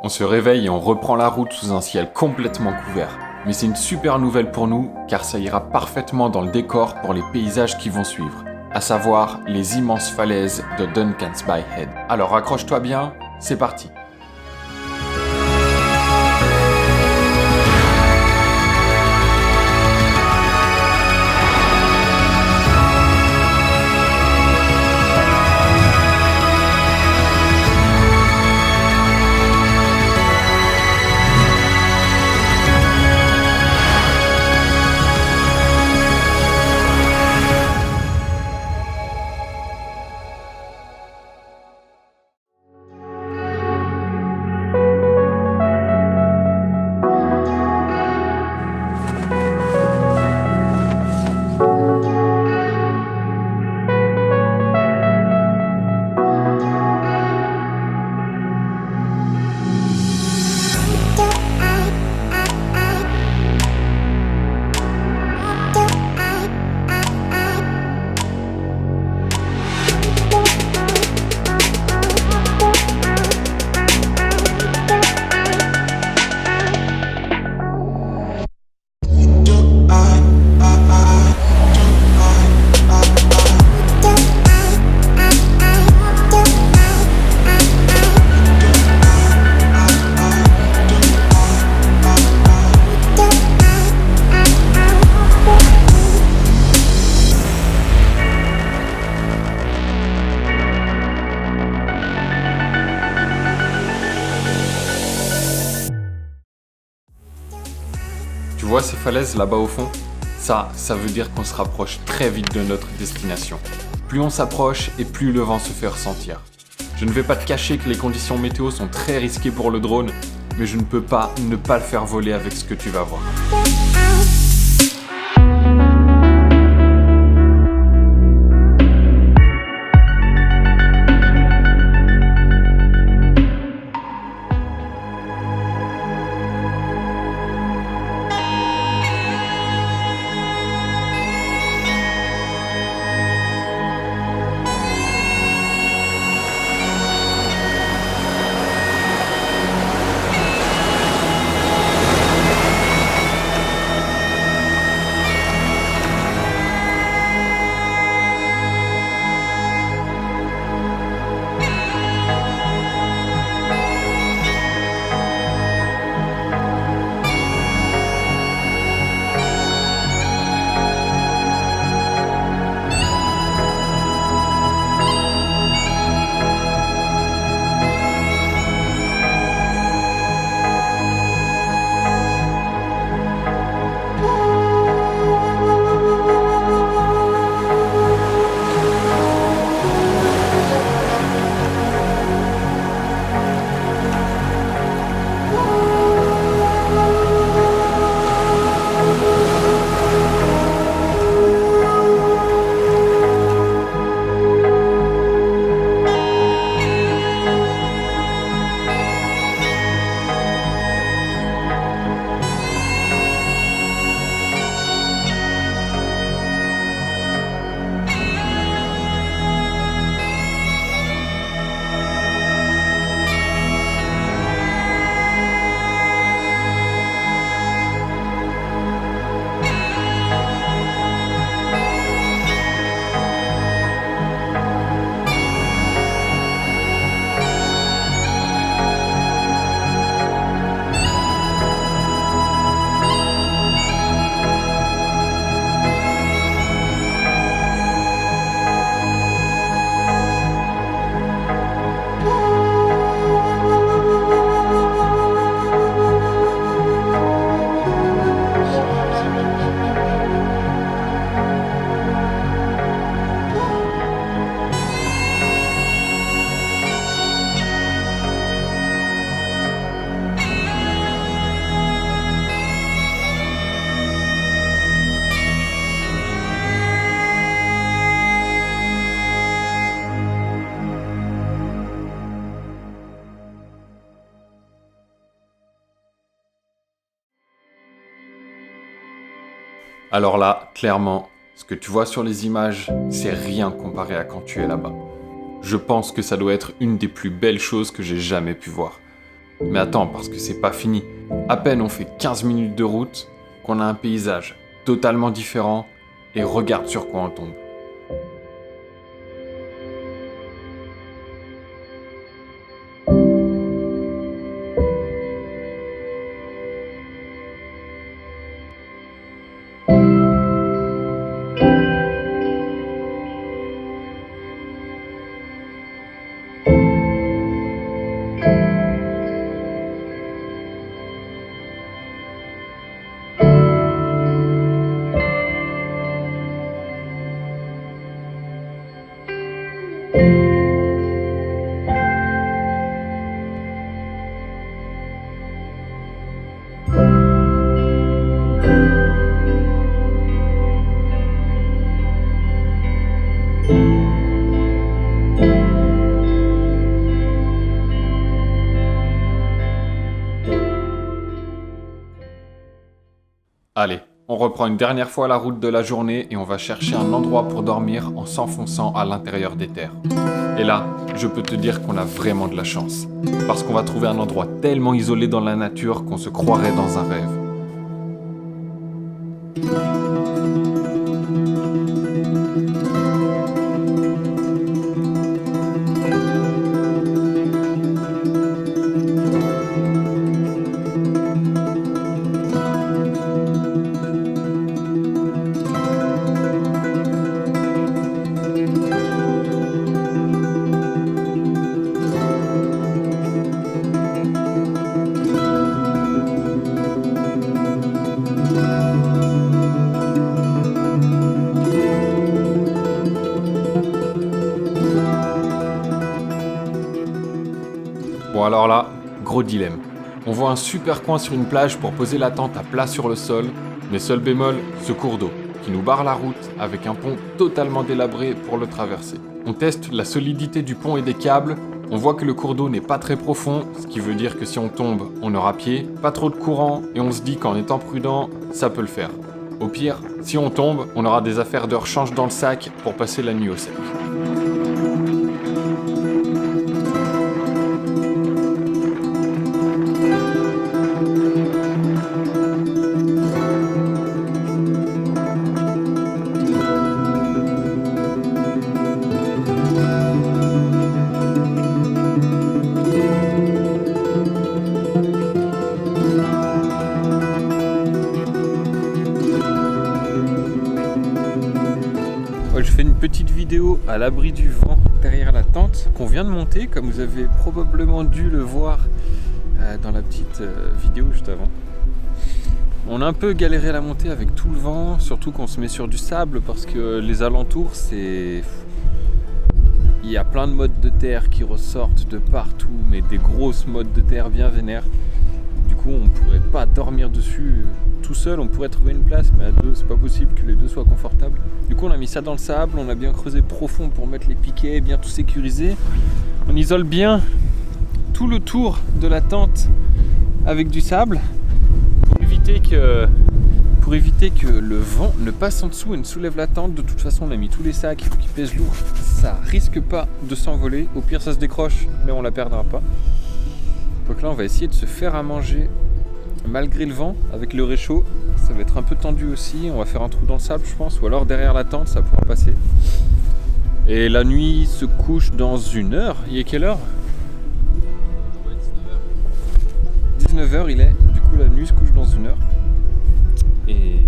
On se réveille et on reprend la route sous un ciel complètement couvert. Mais c'est une super nouvelle pour nous, car ça ira parfaitement dans le décor pour les paysages qui vont suivre, à savoir les immenses falaises de Duncan's By Head. Alors accroche-toi bien, c'est parti. Tu vois ces falaises là-bas au fond ? Ça veut dire qu'on se rapproche très vite de notre destination. Plus on s'approche et plus le vent se fait ressentir. Je ne vais pas te cacher que les conditions météo sont très risquées pour le drone, mais je ne peux pas ne pas le faire voler avec ce que tu vas voir. Alors là, clairement, ce que tu vois sur les images, c'est rien comparé à quand tu es là-bas. Je pense que ça doit être une des plus belles choses que j'ai jamais pu voir. Mais attends, parce que c'est pas fini. À peine on fait 15 minutes de route, qu'on a un paysage totalement différent, et regarde sur quoi on tombe. Allez, on reprend une dernière fois la route de la journée et on va chercher un endroit pour dormir en s'enfonçant à l'intérieur des terres. Et là, je peux te dire qu'on a vraiment de la chance. Parce qu'on va trouver un endroit tellement isolé dans la nature qu'on se croirait dans un rêve. Bon alors là, gros dilemme. On voit un super coin sur une plage pour poser la tente à plat sur le sol, mais seul bémol, ce cours d'eau, qui nous barre la route avec un pont totalement délabré pour le traverser. On teste la solidité du pont et des câbles, on voit que le cours d'eau n'est pas très profond, ce qui veut dire que si on tombe, on aura pied, pas trop de courant, et on se dit qu'en étant prudent, ça peut le faire. Au pire, si on tombe, on aura des affaires de rechange dans le sac pour passer la nuit au sec. Je fais une petite vidéo à l'abri du vent derrière la tente qu'on vient de monter, comme vous avez probablement dû le voir dans la petite vidéo juste avant. On a un peu galéré à la montée avec tout le vent, surtout qu'on se met sur du sable parce que les alentours, il y a plein de mottes de terre qui ressortent de partout, mais des grosses mottes de terre bien vénères. Du coup, on ne pourrait pas dormir dessus tout seul, on pourrait trouver une place, mais à deux, c'est pas possible que les deux soient confortables. Du coup, on a mis ça dans le sable, on a bien creusé profond pour mettre les piquets, bien tout sécurisé. On isole bien tout le tour de la tente avec du sable pour éviter que le vent ne passe en dessous et ne soulève la tente. De toute façon, on a mis tous les sacs qui pèsent lourd, ça risque pas de s'envoler. Au pire, ça se décroche, mais on la perdra pas. Donc là, on va essayer de se faire à manger malgré le vent avec le réchaud. Ça va être un peu tendu aussi. On va faire un trou dans le sable, je pense, ou alors derrière la tente, ça pourra passer. Et la nuit se couche dans 1 heure. Il est quelle heure ? 19h il est. Du coup, la nuit se couche dans 1 heure. Et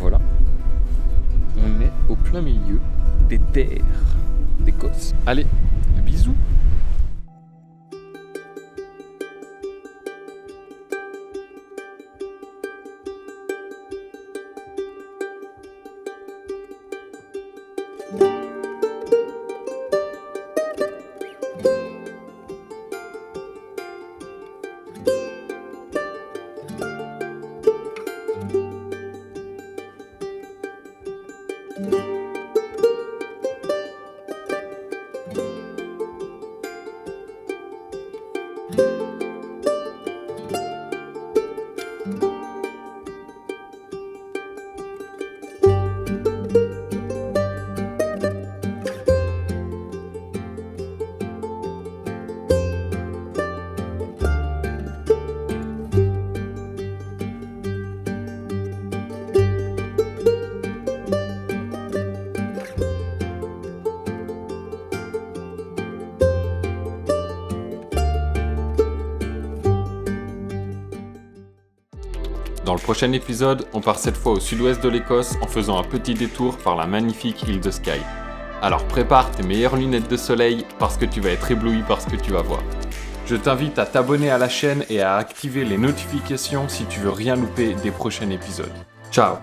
voilà. On est au plein milieu des terres d'Écosse. Allez, bisous. Dans le prochain épisode, on part cette fois au sud-ouest de l'Écosse en faisant un petit détour par la magnifique île de Skye. Alors prépare tes meilleures lunettes de soleil parce que tu vas être ébloui par ce que tu vas voir. Je t'invite à t'abonner à la chaîne et à activer les notifications si tu veux rien louper des prochains épisodes. Ciao!